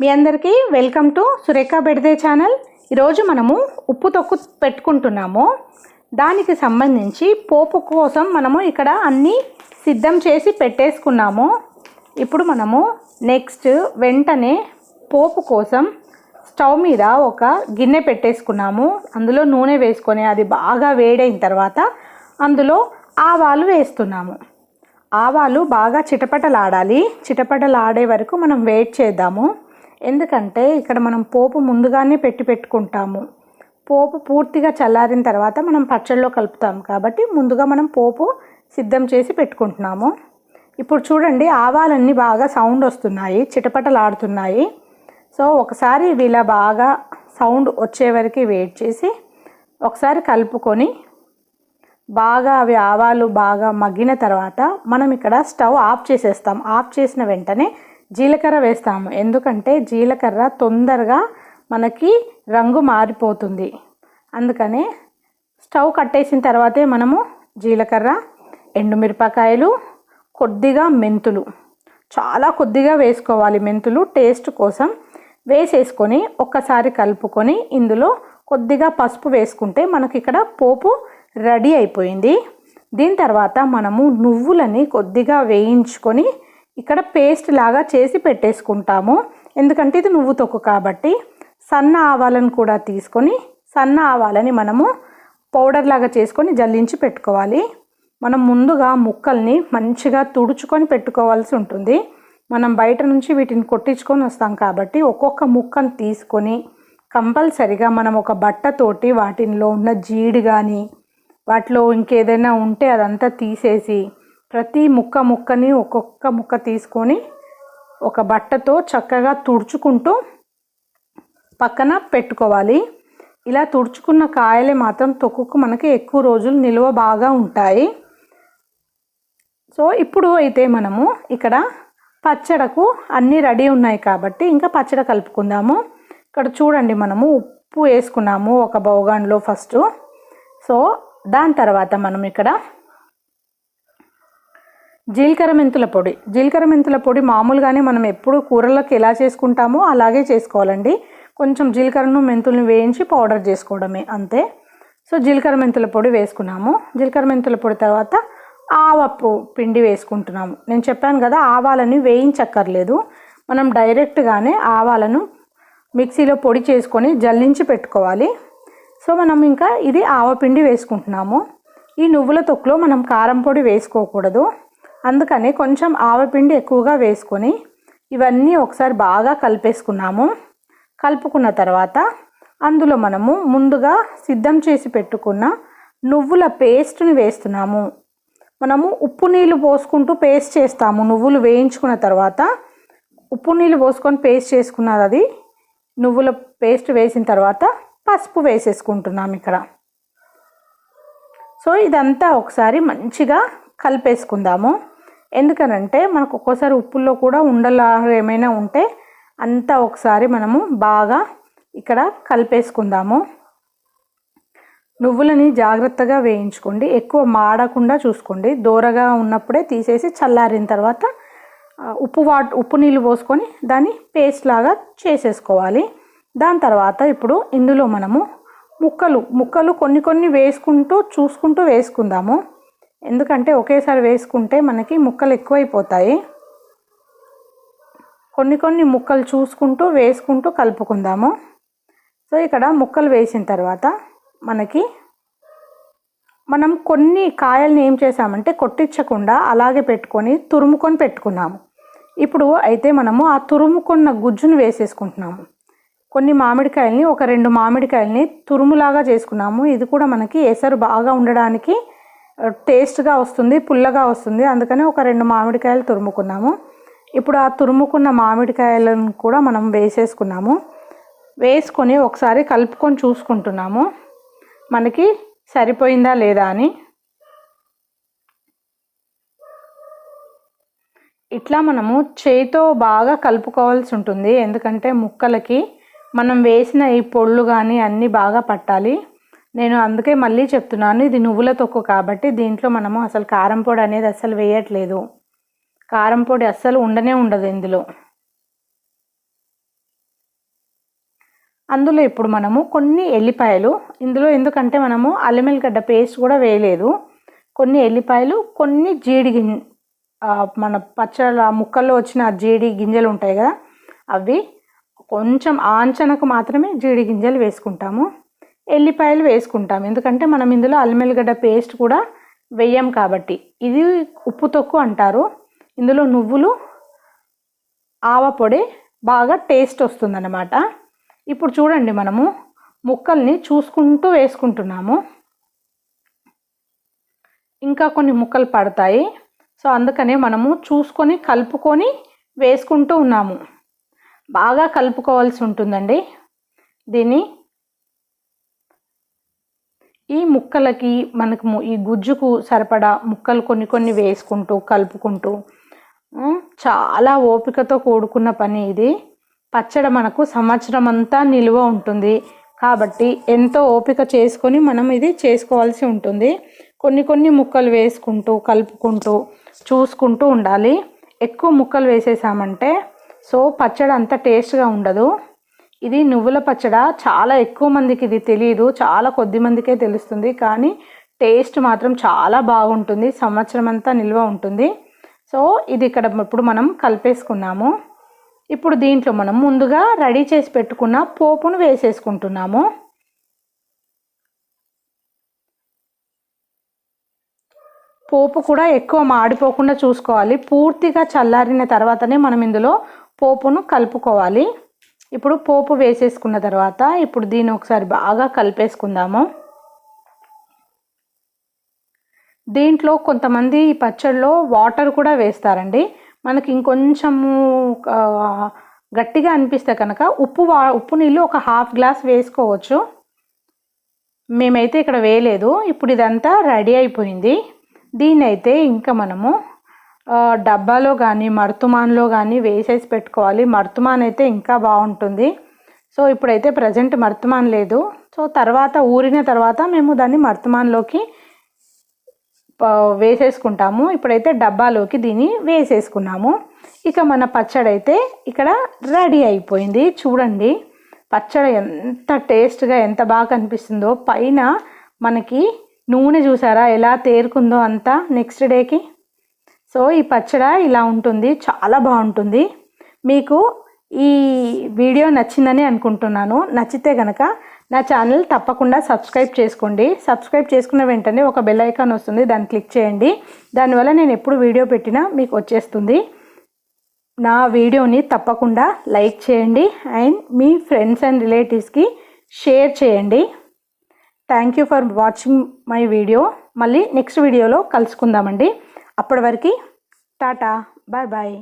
మీ అందరికీ welcome to Surekha బెడ్దే channel. ఈరోజు మనము ఉప్పు తొక్కు పెట్టుకుంటున్నాము. దానికి సంబంధించి పోపు కోసం మనము ఇక్కడ అన్నీ సిద్ధం చేసి పెట్టేసుకున్నాము. ఇప్పుడు మనము నెక్స్ట్ వెంటనే పోపు కోసం స్టవ్ మీద ఒక గిన్నె పెట్టేసుకున్నాము. అందులో నూనె వేసుకొని అది బాగా వేడైన తర్వాత అందులో ఆవాలు వేస్తున్నాము. ఆవాలు బాగా చిటపటలాడాలి. చిటపటలాడే వరకు మనం వెయిట్ చేద్దాము. ఎందుకంటే ఇక్కడ మనం పోపు ముందుగానే పెట్టుకుంటాము. పోపు పూర్తిగా చల్లారిన తర్వాత మనం పచ్చళ్ళలో కలుపుతాము కాబట్టి ముందుగా మనం పోపు సిద్ధం చేసి పెట్టుకుంటున్నాము. ఇప్పుడు చూడండి, ఆవాలన్నీ బాగా సౌండ్ వస్తున్నాయి, చిటపటలాడుతున్నాయి. సో ఒకసారి ఇలా బాగా సౌండ్ వచ్చే వరకు వెయిట్ చేసి ఒకసారి కలుపుకొని బాగా అవి ఆవాలు బాగా మగ్గిన తర్వాత మనం ఇక్కడ స్టవ్ ఆఫ్ చేసేస్తాం. ఆఫ్ చేసిన వెంటనే జీలకర్ర వేస్తాము. ఎందుకంటే జీలకర్ర తొందరగా మనకి రంగు మారిపోతుంది. అందుకనే స్టవ్ కట్టేసిన తర్వాతే మనము జీలకర్ర, ఎండుమిరపకాయలు, కొద్దిగా మెంతులు, చాలా కొద్దిగా వేసుకోవాలి మెంతులు టేస్ట్ కోసం, వేసేసుకొని ఒక్కసారి కలుపుకొని ఇందులో కొద్దిగా పసుపు వేసుకుంటే మనకి ఇక్కడ పోపు రెడీ అయిపోయింది. దీని తర్వాత మనము నువ్వులని కొద్దిగా వేయించుకొని ఇక్కడ పేస్ట్ లాగా చేసి పెట్టేసుకుంటాము. ఎందుకంటే ఇది నువ్వు తొక్కు కాబట్టి. సన్న ఆవాలను కూడా తీసుకొని సన్న ఆవాలని మనము పౌడర్ లాగా చేసుకొని జల్లించి పెట్టుకోవాలి. మనం ముందుగా ముక్కల్ని మంచిగా తుడుచుకొని పెట్టుకోవాల్సి ఉంటుంది. మనం బయట నుంచి వీటిని కొట్టించుకొని వస్తాం కాబట్టి ఒక్కొక్క ముక్కను తీసుకొని కంపల్సరిగా మనం ఒక బట్టతోటి వాటిలో ఉన్న జీడి కానీ వాటిలో ఇంకేదైనా ఉంటే అదంతా తీసేసి ప్రతి ముక్కని ఒక్కొక్క ముక్క తీసుకొని ఒక బట్టతో చక్కగా తుడుచుకుంటూ పక్కన పెట్టుకోవాలి. ఇలా తుడుచుకున్న కాయలే మాత్రం తొక్కుకు మనకి ఎక్కువ రోజులు నిల్వ బాగా ఉంటాయి. సో ఇప్పుడు అయితే మనము ఇక్కడ పచ్చడకు అన్నీ రెడీ ఉన్నాయి కాబట్టి ఇంకా పచ్చడి కలుపుకుందాము. ఇక్కడ చూడండి, మనము ఉప్పు వేసుకున్నాము ఒక బౌగాన్లో ఫస్ట్. సో దాని తర్వాత మనం ఇక్కడ జీలకర్ర మెంతుల పొడి మామూలుగానే మనం ఎప్పుడు కూరలకు ఎలా చేసుకుంటామో అలాగే చేసుకోవాలండి. కొంచెం జీలకర్రను మెంతులను వేయించి పౌడర్ చేసుకోవడమే, అంతే. సో జీలకర్ర మెంతుల పొడి వేసుకున్నాము. జీలకర్ర మెంతుల పొడి తర్వాత ఆవపు పిండి వేసుకుంటున్నాము. నేను చెప్పాను కదా, ఆవాలని వేయించక్కర్లేదు, మనం డైరెక్ట్గానే ఆవాలను మిక్సీలో పొడి చేసుకొని జల్లించి పెట్టుకోవాలి. సో మనం ఇంకా ఇది ఆవపిండి వేసుకుంటున్నాము. ఈ నువ్వుల తొక్కులో మనం కారం పొడి వేసుకోకూడదు, అందుకని కొంచెం ఆవపిండి ఎక్కువగా వేసుకొని ఇవన్నీ ఒకసారి బాగా కలిపేసుకున్నాము. కలుపుకున్న తర్వాత అందులో మనము ముందుగా సిద్ధం చేసి పెట్టుకున్న నువ్వుల పేస్ట్ని వేస్తున్నాము. మనము ఉప్పు నీళ్ళు పోసుకుంటూ పేస్ట్ చేస్తాము. నువ్వులు వేయించుకున్న తర్వాత ఉప్పు నీళ్ళు పోసుకొని పేస్ట్ చేసుకున్నది, అది నువ్వుల పేస్ట్ వేసిన తర్వాత పసుపు వేసేసుకుంటున్నాము ఇక్కడ. సో ఇదంతా ఒకసారి మంచిగా కలిపేసుకుందాము. ఎందుకనంటే మనకు ఒక్కోసారి ఉప్పుల్లో కూడా ఉండలా ఏమైనా ఉంటే అంతా ఒకసారి మనము బాగా ఇక్కడ కలిపేసుకుందాము. నువ్వులని జాగ్రత్తగా వేయించుకోండి, ఎక్కువ మాడకుండా చూసుకోండి. దూరగా ఉన్నప్పుడే తీసేసి చల్లారిన తర్వాత ఉప్పు నీళ్ళు పోసుకొని దాన్ని పేస్ట్ లాగా చేసేసుకోవాలి. దాని తర్వాత ఇప్పుడు ఇందులో మనము ముక్కలు కొన్ని వేసుకుంటూ చూసుకుంటూ వేసుకుందాము. ఎందుకంటే ఒకేసారి వేసుకుంటే మనకి ముక్కలు ఎక్కువైపోతాయి. కొన్ని ముక్కలు చూసుకుంటూ వేసుకుంటూ కలుపుకుందాము. సో ఇక్కడ ముక్కలు వేసిన తర్వాత మనం కొన్ని కాయల్ని ఏం చేసామంటే కొట్టించకుండా అలాగే పెట్టుకొని తురుముకొని పెట్టుకున్నాము. ఇప్పుడు అయితే మనము ఆ తురుముకున్న గుజ్జును వేసేసుకుంటున్నాము. కొన్ని మామిడికాయల్ని, ఒక 2 మామిడికాయల్ని తురుములాగా చేసుకున్నాము. ఇది కూడా మనకి ఎసరు బాగా ఉండడానికి టేస్ట్గా వస్తుంది, పుల్లగా వస్తుంది. అందుకని ఒక 2 మామిడికాయలు తురుముకున్నాము. ఇప్పుడు ఆ తురుముకున్న మామిడికాయలను కూడా మనం వేసేసుకున్నాము. వేసుకొని ఒకసారి కలుపుకొని చూసుకుంటున్నాము మనకి సరిపోయిందా లేదా అని. ఇట్లా మనము చేయితో బాగా కలుపుకోవాల్సి ఉంటుంది. ఎందుకంటే ముక్కలకి మనం వేసిన ఈ పొళ్ళు కానీ అన్నీ బాగా పట్టాలి. నేను అందుకే మళ్ళీ చెప్తున్నాను, ఇది నువ్వుల తొక్కు కాబట్టి దీంట్లో మనము అసలు కారం పొడి అనేది అస్సలు వేయట్లేదు. కారం పొడి అస్సలు ఉండనే ఉండదు ఇందులో. అందులో ఇప్పుడు మనము కొన్ని ఎల్లిపాయలు, ఇందులో ఎందుకంటే మనము అల్లం వెల్లిగడ్డ పేస్ట్ కూడా వేయలేదు, కొన్ని ఎల్లిపాయలు, కొన్ని మన పచ్చళ్ళ ముక్కల్లో వచ్చిన జీడి గింజలు ఉంటాయి కదా, అవి కొంచెం ఆంచనకు మాత్రమే జీడి గింజలు వేసుకుంటాము, ఎల్లిపాయలు వేసుకుంటాము. ఎందుకంటే మనం ఇందులో అల్లం వెల్లిగడ్డ పేస్ట్ కూడా వేయం కాబట్టి. ఇది ఉప్పు తొక్కు అంటారు. ఇందులో నువ్వులు, ఆవ పొడి బాగా టేస్ట్ వస్తుందన్నమాట. ఇప్పుడు చూడండి, మనము ముక్కల్ని చూసుకుంటూ వేసుకుంటున్నాము. ఇంకా కొన్ని ముక్కలు పడతాయి, సో అందుకనే మనము చూసుకొని కలుపుకొని వేసుకుంటూ ఉన్నాము. బాగా కలుపుకోవాల్సి ఉంటుందండి దీన్ని. ఈ ముక్కలకి మనకు ఈ గుజ్జుకు సరిపడా ముక్కలు కొన్ని కొన్ని వేసుకుంటూ కలుపుకుంటూ, చాలా ఓపికతో కూడుకున్న పని ఇది. పచ్చడి మనకు సంవత్సరం అంతా నిల్వ ఉంటుంది కాబట్టి ఎంతో ఓపిక చేసుకొని మనం ఇది చేసుకోవాల్సి ఉంటుంది. కొన్ని కొన్ని ముక్కలు వేసుకుంటూ కలుపుకుంటూ చూసుకుంటూ ఉండాలి. ఎక్కువ ముక్కలు వేసేసామంటే సో పచ్చడి అంత టేస్ట్గా ఉండదు. ఇది నువ్వుల పచ్చడి చాలా ఎక్కువ మందికి ఇది తెలియదు, చాలా కొద్ది మందికే తెలుస్తుంది, కానీ టేస్ట్ మాత్రం చాలా బాగుంటుంది, సంవత్సరం అంతా నిల్వ ఉంటుంది. సో ఇది ఇక్కడ ఇప్పుడు మనం కలిపేసుకున్నాము. ఇప్పుడు దీంట్లో మనం ముందుగా రెడీ చేసి పెట్టుకున్న పోపును వేసేసుకుంటున్నాము. పోపు కూడా ఎక్కువ మాడిపోకుండా చూసుకోవాలి. పూర్తిగా చల్లారిన తర్వాతనే మనం ఇందులో పోపును కలుపుకోవాలి. ఇప్పుడు పోపు వేసేసుకున్న తర్వాత ఇప్పుడు దీన్ని ఒకసారి బాగా కలిపేసుకుందాము. దీంట్లో కొంతమంది ఈ పచ్చడిలో వాటర్ కూడా వేస్తారండి. మనకి ఇంకొంచెము గట్టిగా అనిపిస్తే కనుక ఉప్పు నీళ్ళు ఒక హాఫ్ గ్లాస్ వేసుకోవచ్చు. మేమైతే ఇక్కడ వేయలేదు. ఇప్పుడు ఇదంతా రెడీ అయిపోయింది. దీన్నైతే ఇంకా మనము డబ్బాలో కానీ మర్తుమాన్లో కానీ వేసేసి పెట్టుకోవాలి. మర్తుమాన్ అయితే ఇంకా బాగుంటుంది. సో ఇప్పుడైతే ప్రజెంట్ మర్తుమాన్ లేదు. సో తర్వాత ఊరిన తర్వాత మేము దాన్ని మర్తుమాన్లోకి వేసేసుకుంటాము. ఇప్పుడైతే డబ్బాలోకి దీన్ని వేసేసుకున్నాము. ఇక మన పచ్చడి అయితే ఇక్కడ రెడీ అయిపోయింది. చూడండి పచ్చడి ఎంత టేస్ట్గా ఎంత బాగా అనిపిస్తుందో. పైన మనకి నూనె చూసారా ఎలా తేరుకుందో అంతా నెక్స్ట్ డేకి. సో ఈ పచ్చడి ఇలా ఉంటుంది, చాలా బాగుంటుంది. మీకు ఈ వీడియో నచ్చిందని అనుకుంటున్నాను. నచ్చితే కనుక నా ఛానల్ తప్పకుండా సబ్స్క్రైబ్ చేసుకోండి. సబ్స్క్రైబ్ చేసుకున్న వెంటనే ఒక బెల్ ఐకాన్ వస్తుంది, దాన్ని క్లిక్ చేయండి. దానివల్ల నేను ఎప్పుడు వీడియో పెట్టినా మీకు వచ్చేస్తుంది. నా వీడియోని తప్పకుండా లైక్ చేయండి అండ్ మీ ఫ్రెండ్స్ అండ్ రిలేటివ్స్కి షేర్ చేయండి. Thank you for watching my video. మళ్ళీ నెక్స్ట్ వీడియోలో కలుసుకుందామండి. అప్పటి వరకు టాటా, బాయ్ బాయ్.